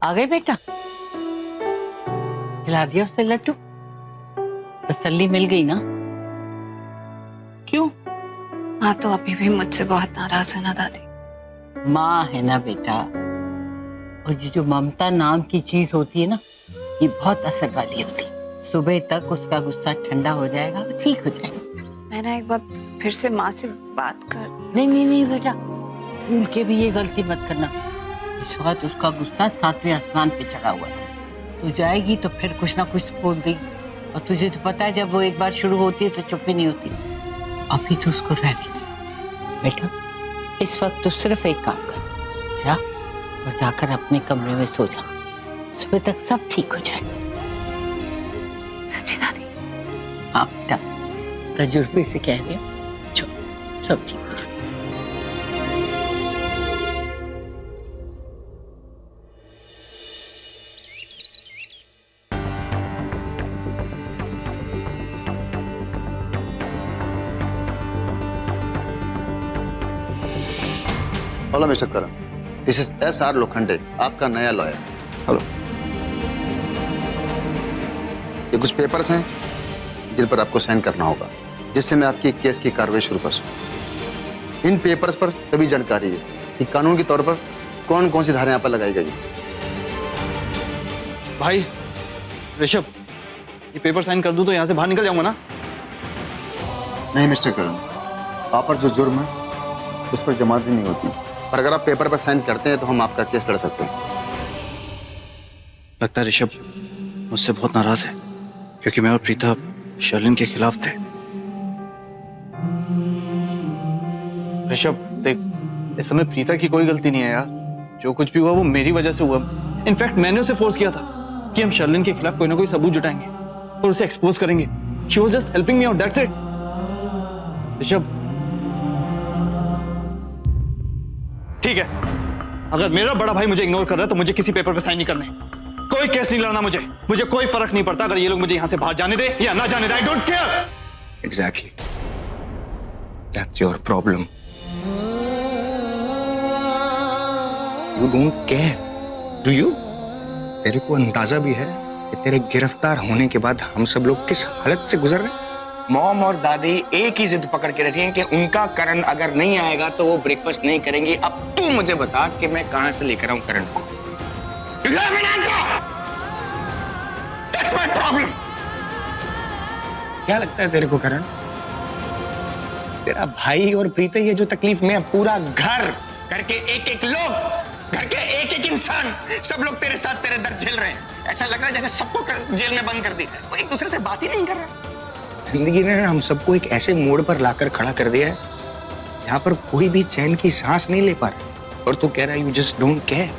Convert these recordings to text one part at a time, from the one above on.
आ गए बेटा? खिला दिया उसे लड्डू? तसल्ली मिल गई ना? क्यों? माँ तो अभी भी मुझसे बहुत नाराज है ना दादी। माँ है ना बेटा, और ये जो ममता नाम की चीज होती है ना, ये बहुत असर वाली होती है। सुबह तक उसका गुस्सा ठंडा हो जाएगा, ठीक हो जाएगा। मैं ना एक बार फिर से माँ से बात कर। नहीं नहीं नहीं बेटा, भूल के भी ये गलती मत करना। इस वक्त उसका गुस्सा 7वें आसमान पे चढ़ा हुआ है। तू जाएगी तो फिर कुछ ना कुछ बोल देगी, और तुझे तो पता है जब वो एक बार शुरू होती है तो चुप ही नहीं होती। अभी तो उसको रहने दे बेटा। इस वक्त तो सिर्फ एक काम कर, जा और जाकर अपने कमरे में सो जा। सुबह तक सब ठीक हो जाएगा। सच्ची दादी? हाँ बेटा, तजुर्बे से कह रही हूँ, सब ठीक हो जाएगा। Hello mister Karan, this is SR Lokhande, आपका नया लॉयर। हेलो। ये कुछ पेपर्स हैं जिन पर आपको साइन करना होगा, जिससे मैं आपकी केस की कार्रवाई शुरू कर सकूं। इन पेपर्स पर सभी जानकारी है कि कानून के तौर पर कौन कौन सी धाराएं यहाँ पर लगाई गई हैं। भाई ऋषभ, ये पेपर साइन कर दूं तो यहाँ से बाहर निकल जाऊंगा ना? नहीं मिस्टर करण, आप पर जो जुर्म है उस पर जमानत नहीं होती, पर अगर आप पेपर पर साइन करते हैं तो हम आपका केस लड़ सकते हैं। लगता है ऋषभ मुझसे बहुत नाराज है, क्योंकि मैं और प्रीता शर्लिन के खिलाफ थे। ऋषभ देख, इस समय प्रीता की कोई गलती नहीं है यार। जो कुछ भी हुआ वो मेरी वजह से हुआ। इनफैक्ट मैंने उसे फोर्स किया था कि हम शर्लिन के खिलाफ कोई ना कोई सबूत जुटाएंगे और उसे एक्सपोज करेंगे। She was just helping me out, that's it. Rishabh ठीक है, अगर मेरा बड़ा भाई मुझे इग्नोर कर रहा है तो मुझे किसी पेपर पे साइन नहीं करने, कोई केस नहीं लड़ना। मुझे कोई फर्क नहीं पड़ता अगर ये लोग मुझे यहां से बाहर जाने दे या ना जाने दे। I don't care. Exactly. That's your problem. You don't care, do you? तेरे को अंदाजा भी है कि तेरे गिरफ्तार होने के बाद हम सब लोग किस हालत से गुजर रहे हैं? मॉम और दादी एक ही जिद पकड़ के रखी हैं कि उनका करण अगर नहीं आएगा तो वो ब्रेकफास्ट नहीं करेंगी। अब तू मुझे बता कि मैं कहां से लेकर आऊं करण को? You have an answer! That's my problem. क्या लगता है तेरे को करण? तेरा भाई और प्रीता ये जो तकलीफ में पूरा घर के एक लोग, घर के एक इंसान, सब लोग तेरे साथ तेरे दर्द झेल रहे हैं। ऐसा लग रहा है जैसे सबको जेल में बंद कर दिया है, कोई एक दूसरे से बात ही नहीं कर रहा। जिंदगी ने हम सबको एक ऐसे मोड़ पर लाकर खड़ा कर दिया है जहां पर कोई भी चैन की सांस नहीं ले पा रहा, और तू कह रहा है यू जस्ट डोंट केयर।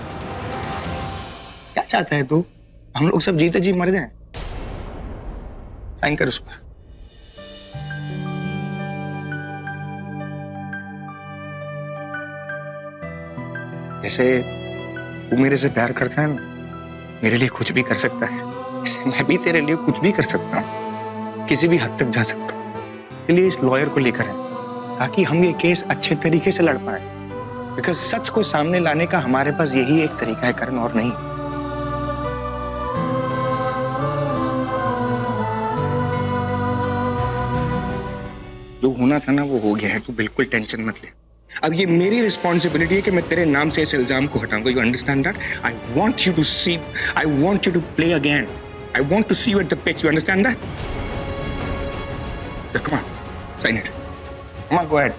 क्या चाहता है तू? हम लोग सब जीते जी मर जाएं? साइन कर उस पर। जैसे तू मेरे से प्यार करता है ना, मेरे लिए कुछ भी कर सकता है, मैं भी तेरे लिए कुछ भी कर सकता हूँ, किसी भी हद तक जा सकता हूँ। इसलिए इस लॉयर को लेकर है ताकि हम ये केस अच्छे तरीके से लड़ पाए, बिकॉज सच को सामने लाने का हमारे पास यही एक तरीका है करण, और नहीं। जो होना था ना वो हो गया है, तू बिल्कुल टेंशन मत ले। अब ये मेरी रिस्पॉन्सिबिलिटी है कि मैं तेरे नाम से इस इल्जाम को हटाऊंगा। You understand that? I want you to see, I want you to play again, I want to see you at the pitch. You understand that? Come on, sign it. Come on, go ahead.